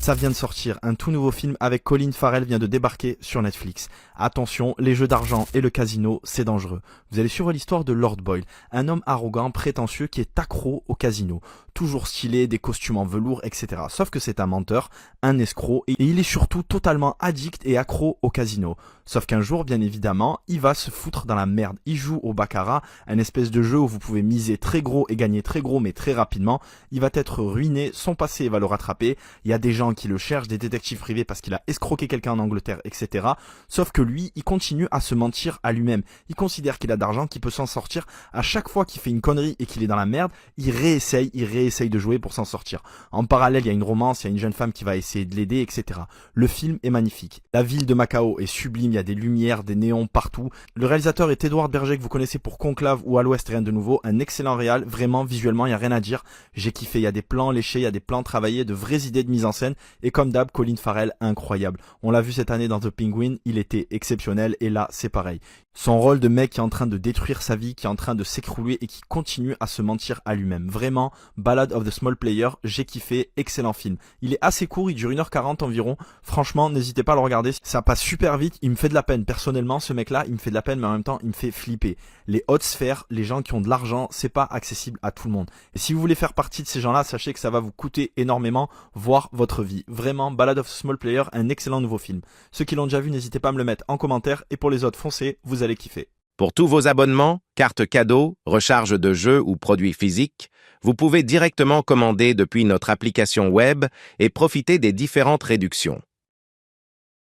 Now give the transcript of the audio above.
Ça vient de sortir, un tout nouveau film avec Colin Farrell vient de débarquer sur Netflix. Attention, les jeux d'argent et le casino, c'est dangereux. Vous allez suivre l'histoire de Lord Boyle, un homme arrogant, prétentieux qui est accro au casino. Toujours stylé, des costumes en velours, etc. Sauf que c'est un menteur, un escroc, et il est surtout totalement addict et accro au casino. Sauf qu'un jour, bien évidemment, il va se foutre dans la merde. Il joue au baccarat, un espèce de jeu où vous pouvez miser très gros et gagner très gros mais très rapidement. Il va être ruiné, son passé va le rattraper. Il y a des gens qui le cherchent, des détectives privés parce qu'il a escroqué quelqu'un en Angleterre, etc. Sauf que lui, il continue à se mentir à lui-même. Il considère qu'il a d'argent, qu'il peut s'en sortir. À chaque fois qu'il fait une connerie et qu'il est dans la merde, il réessaye de jouer pour s'en sortir. En parallèle, il y a une romance, il y a une jeune femme qui va essayer de l'aider, etc. Le film est magnifique. La ville de Macao est sublime, il y a des lumières, des néons partout. Le réalisateur est Edward Berger que vous connaissez pour Conclave ou À l'Ouest rien de nouveau. Un excellent réal, vraiment visuellement, il n'y a rien à dire. J'ai kiffé, il y a des plans léchés, il y a des plans travaillés, de vraies idées de mise en scène. Et comme d'hab, Colin Farrell, incroyable. On l'a vu cette année dans The Penguin, il était exceptionnel et là, c'est pareil. Son rôle de mec qui est en train de détruire sa vie, qui est en train de s'écrouler et qui continue à se mentir à lui-même. Vraiment, Ballad of the Small Player, j'ai kiffé, excellent film. Il est assez court, il dure 1h40 environ. Franchement, n'hésitez pas à le regarder, ça passe super vite, il me fait de la peine. Personnellement, ce mec-là, il me fait de la peine, mais en même temps, il me fait flipper. Les hautes sphères, les gens qui ont de l'argent, c'est pas accessible à tout le monde. Et si vous voulez faire partie de ces gens-là, sachez que ça va vous coûter énormément, voire votre vie. Vraiment, Ballad of the Small Player, un excellent nouveau film. Ceux qui l'ont déjà vu, n'hésitez pas à me le mettre en commentaire. Et pour les autres, foncez, vous allez kiffer. Pour tous vos abonnements, cartes cadeaux, recharge de jeux ou produits physiques, vous pouvez directement commander depuis notre application web et profiter des différentes réductions.